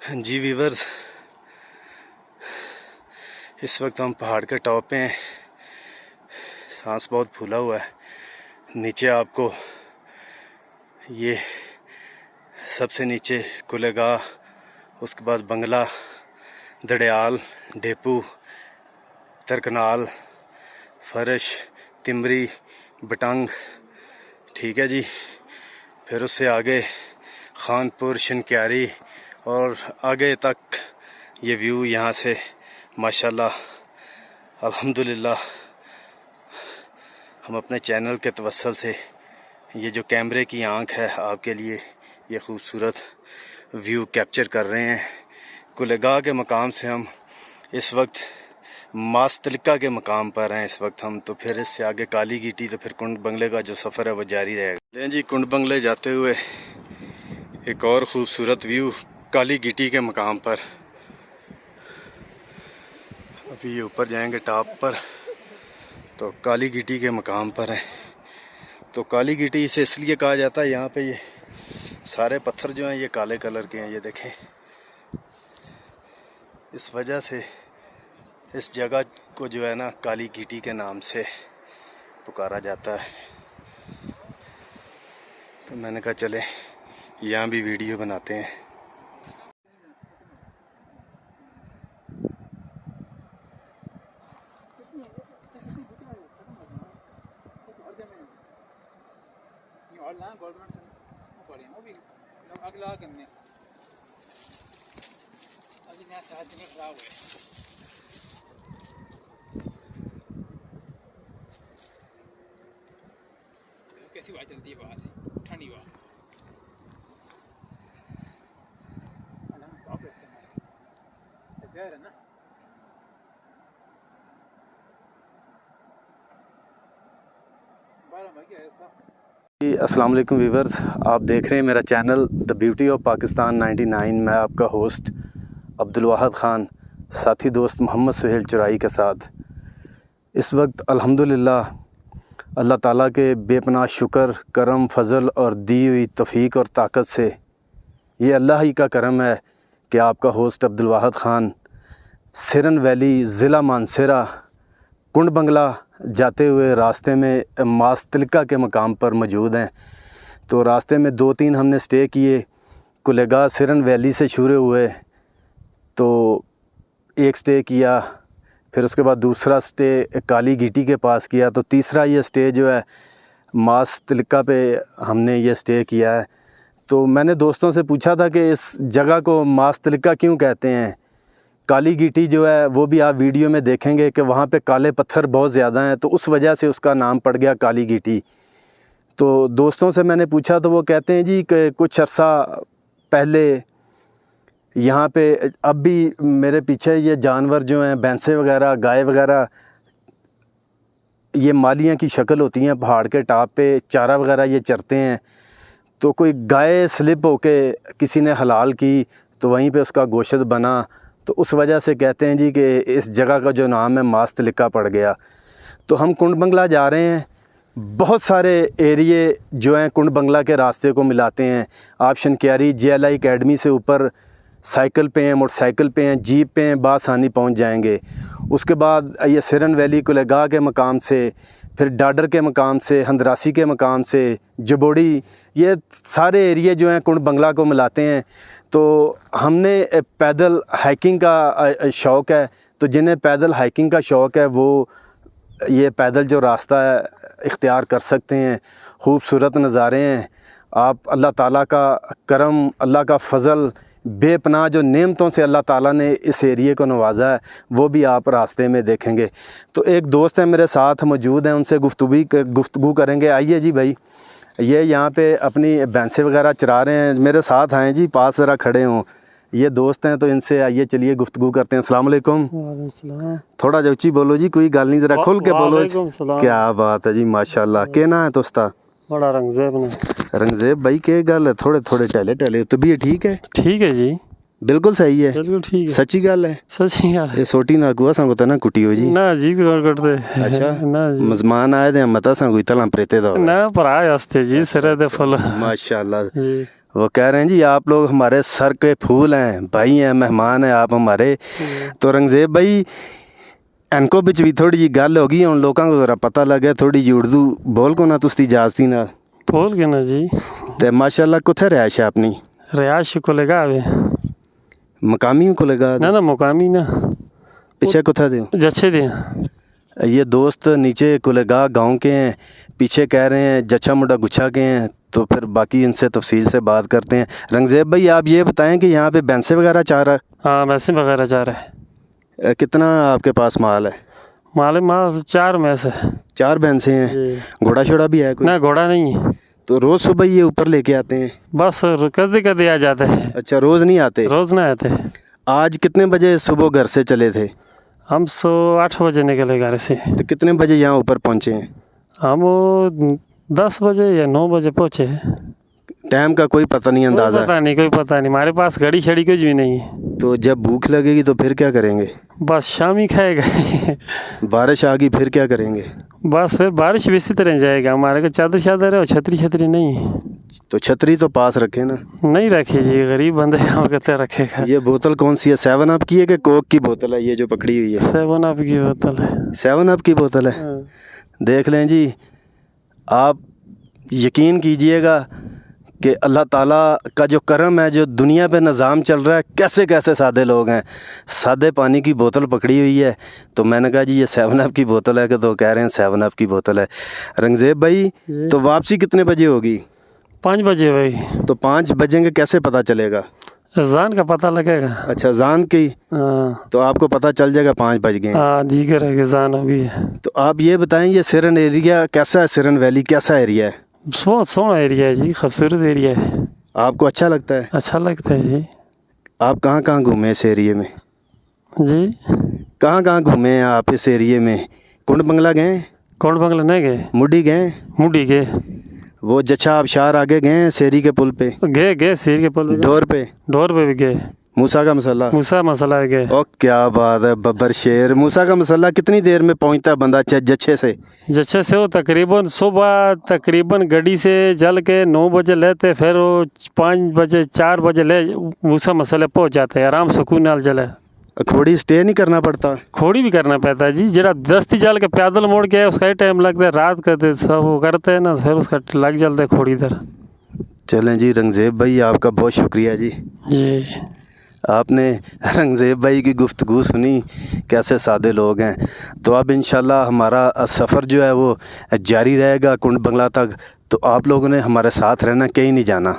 जी viewers, इस वक्त हम पहाड़ के टॉप पे हैं। सांस बहुत फूला हुआ है। नीचे आपको ये सबसे नीचे कुलेगाह, उसके बाद बंगला, दड़याल, डेपू, तरकनाल, फरश, तिमरी, बटंग, ठीक है जी। फिर उससे आगे खानपुर, शनक्यारी और आगे तक ये व्यू यहाँ से माशाल्लाह अल्हम्दुलिल्लाह। हम अपने चैनल के तवस्सुल से ये जो कैमरे की आंख है आपके लिए ये खूबसूरत व्यू कैप्चर कर रहे हैं। कुलेगाह के मकाम से हम इस वक्त मास्तलिका के मकाम पर हैं इस वक्त हम। तो फिर इससे आगे काली गिटी, तो फिर कुंड बंगले का जो सफ़र है वो जारी रहेगा। जी, कुंड बंगले जाते हुए एक और ख़ूबसूरत व्यू काली गिटी के मकाम पर। अभी ये ऊपर जाएंगे टॉप पर, तो काली गिटी के मकाम पर है। तो काली गिटी इसे इसलिए कहा जाता है, यहाँ पे ये सारे पत्थर जो हैं ये काले कलर के हैं, ये देखें। इस वजह से इस जगह को जो है ना काली गिटी के नाम से पुकारा जाता है। तो मैंने कहा चले यहाँ भी वीडियो बनाते हैं। अगला करने अभी मैं साथ में खराब हुए कैसी हवा चलती है बाहर से, ठंडी हवा। है ना अस्सलाम वालेकुम व्यूवर्स, आप देख रहे हैं मेरा channel the beauty of Pakistan 99। मैं आपका होस्ट अब्दुल वाहिद ख़ान, साथी दोस्त मोहम्मद सुहेल चुराई के साथ। इस वक्त अल्हम्दुलिल्लाह अल्लाह ताला के बेपनाह शुक्र, करम, फ़ज़ल और दी हुई तौफ़ीक और ताकत से, ये अल्लाह ही का करम है कि आपका होस्ट अब्दुल वाहिद ख़ान सिरन वैली, ज़िला मानसरा, कुंड बंगला जाते हुए रास्ते में मास्तलिका के मकाम पर मौजूद हैं। तो रास्ते में 2-3 हमने स्टे किए। कुलेगाह सिरन वैली से शुरू हुए, तो एक स्टे किया, फिर उसके बाद दूसरा स्टे काली गिटी के पास किया, तो तीसरा ये स्टे जो है मास्तलिका पे हमने ये स्टे किया है। तो मैंने दोस्तों से पूछा था कि इस जगह को मास्तलिका क्यों कहते हैं। काली गिटी जो है वो भी आप वीडियो में देखेंगे कि वहाँ पे काले पत्थर बहुत ज़्यादा हैं, तो उस वजह से उसका नाम पड़ गया काली गिटी। तो दोस्तों से मैंने पूछा तो वो कहते हैं जी कि कुछ अर्सा पहले यहाँ पे, अब भी मेरे पीछे ये जानवर जो हैं, भैंसें वगैरह, गाय वगैरह, ये मालियाँ की शक्ल होती हैं, पहाड़ के टॉप पे चारा वगैरह ये चरते हैं। तो कोई गाय स्लिप होके किसी ने हलाल की तो वहीं पे उसका गोश्त बना, तो उस वजह से कहते हैं जी कि इस जगह का जो नाम है मास्तलिका पड़ गया। तो हम कुंड बंगला जा रहे हैं। बहुत सारे एरिए जो हैं कुंड बंगला के रास्ते को मिलाते हैं। आप शनक्यारी JLI अकेडमी से ऊपर साइकिल पे हैं, मोटरसाइकिल पे हैं, जीप पे हैं, बासानी पहुंच जाएंगे। उसके बाद ये सिरन वैली कुलेगाह के मकाम से, फिर डाडर के मकाम से, हंदरासी के मकाम से, जबोड़ी, ये सारे एरिए जो हैं कुंड बंगला को मिलाते हैं। तो हमने पैदल हाइकिंग का शौक़ है, तो जिन्हें पैदल हाइकिंग का शौक़ है वो ये पैदल जो रास्ता है इख्तियार कर सकते हैं। खूबसूरत नज़ारे हैं। आप अल्लाह ताला का करम, अल्लाह का फ़ज़ल, बेपनाह जो नेमतों से अल्लाह ताला ने इस एरिए को नवाजा है वो भी आप रास्ते में देखेंगे। तो एक दोस्त है मेरे साथ मौजूद हैं, उनसे गुफ्तगू करेंगे। आइए जी भाई, ये यहाँ पे अपनी भैंसें वगैरह चरा रहे हैं, मेरे साथ आएँ जी, पास ज़रा खड़े हों। ये दोस्त हैं तो इनसे आइए चलिए गुफ्तगू करते हैं। अस्सलाम वालेकुम। थोड़ा ऊंची बोलो जी, कोई गल नहीं, ज़रा खुल के बोलो। क्या बात है जी, माशाल्लाह। क्या ना है दोस्ता? बड़ा रंगजेब भाई, क्या गल है? थोड़े थोड़े टहले टहले तबीयत ठीक है? ठीक है जी, बिल्कुल सही है, बिल्कुल ठीक है। सच्ची गल है? सच्ची गल ये सोटी ना गुआ सांगो तना कुटी हो जी ना जी करते। अच्छा ना जी, मेहमान आए थे मता सांगो इतला प्रेते दा ना पराय हस्ते जी सरे दे फल माशाल्लाह। वो कह रहे हैं जी आप लोग हमारे सर के फूल हैं, भाई हैं, मेहमान हैं आप हमारे। तो रंगजेब भाई इनको बिच भी थोड़ी जी गल हो गई, उन लोगों को जरा पता लगे थोड़ी जी उर्दू बोल को ना तुसदी इजाजती ना बोल के ना जी। ते माशाल्लाह कुत्थे रहायश है अपनी? रिहायश को लगा वे मकामी को लगा ना ना मुकामी ना पीछे कुत्थे दे जच्छे दे। ये दोस्त नीचे कुलेगा गांव के हैं, पीछे कह रहे हैं जच्छा मुंडा गुच्छा के हैं। तो फिर बाकी इनसे तफसील से बात करते हैं। रंगजेब भाई आप ये बताएं कि यहाँ पे भैंसे वगैरह चाह रहा हाँ भैंसे वगैरह जा रहा है। कितना आपके पास माल है? माल 4 भैंस है। 4 भैंसे हैं। जी। घोड़ा शोड़ा भी है कोई? ना घोड़ा नहीं है। तो रोज़ सुबह ये ऊपर लेके आते हैं? बस कदे कदे आ जाते हैं। अच्छा रोज़ नहीं आते? रोज़ ना आते। आज कितने बजे सुबह घर से चले थे? हम 8 बजे निकले घर से। तो कितने बजे यहाँ ऊपर पहुँचे हैं? हम 10 बजे या 9 बजे पहुँचे। टाइम का कोई पता नहीं, अंदाज़ा? कोई पता नहीं हमारे पास घड़ी शड़ी कुछ भी नहीं है। तो जब भूख लगेगी तो फिर क्या करेंगे? बस शाम ही खाएगा। बारिश आ गई फिर क्या करेंगे? बस फिर बारिश भी इसी तरह जाएगा। हमारे को चादर है और छतरी नहीं है। तो छतरी तो पास रखे ना। नहीं रखी जी, गरीब बंदे हम कहते रखेगा। ये बोतल कौन सी है? 7 अप की है कि कोक की बोतल है ये जो पकड़ी हुई है? 7 अप की बोतल है। 7 अप की बोतल है। हाँ। देख लें जी, आप यकीन कीजिएगा कि अल्लाह ताला का जो करम है, जो दुनिया पे निज़ाम चल रहा है, कैसे कैसे सादे लोग हैं। सादे पानी की बोतल पकड़ी हुई है तो मैंने कहा जी ये 7 अप की बोतल है, कि तो कह रहे हैं 7 अप की बोतल है। रंगजेब भाई तो वापसी कितने बजे होगी? 5 बजे भाई। तो 5 बजेंगे कैसे पता चलेगा? अजान का पता लगेगा। अच्छा अजान की? हाँ। तो आपको पता चल जाएगा 5 बज गए। हाँ दीगर है कि अजान हो गई है। तो आप ये बताएं ये सिरन एरिया कैसा है? सिरन वैली कैसा एरिया है? बहुत सोहना एरिया है जी, खूबसूरत एरिया है। आपको अच्छा लगता है? अच्छा लगता है जी। आप कहाँ कहाँ घूमे इस एरिए में? जी कहाँ कहाँ घूमे हैं आप इस एरिए में? कुंड बंगला गए? कौन बंगला नहीं गए? मुड्डी गए? मुंडी गए। वो जच्छा आबशार आगे गए हैं सेरी के पुल पे? गए सिर के पुल पे। डोर पे भी गए। मूसा का मसला? मूसा मसला गए। ओ क्या बात है बब्बर शेर। मूसा का मसला कितनी देर में पहुंचता है बंदा जच्छे से? जच्छे से वो तकरीबन सुबह तकरीबन गाड़ी से जल के 9 बजे लेते, फिर वो 5 बजे 4 बजे ले मूसा मसले पहुंच जाते हैं। आराम सुकून नाल जले। खोड़ी स्टे नहीं करना पड़ता? खोड़ी भी करना पड़ता है जी। जरा दस्ती जल के पैदल मोड़ के उसका ही टाइम लगता है। रात करते सब वो करते हैं ना, फिर उसका लग जलता है खोड़ी इधर। चलें जी रंगजेब भाई आपका बहुत शुक्रिया जी। जी आपने रंगजेब भाई की गुफ्तगू सुनी, कैसे सादे लोग हैं। तो अब इंशाल्लाह हमारा सफ़र जो है वो जारी रहेगा कुंड बंगला तक। तो आप लोगों ने हमारे साथ रहना, कहीं नहीं जाना।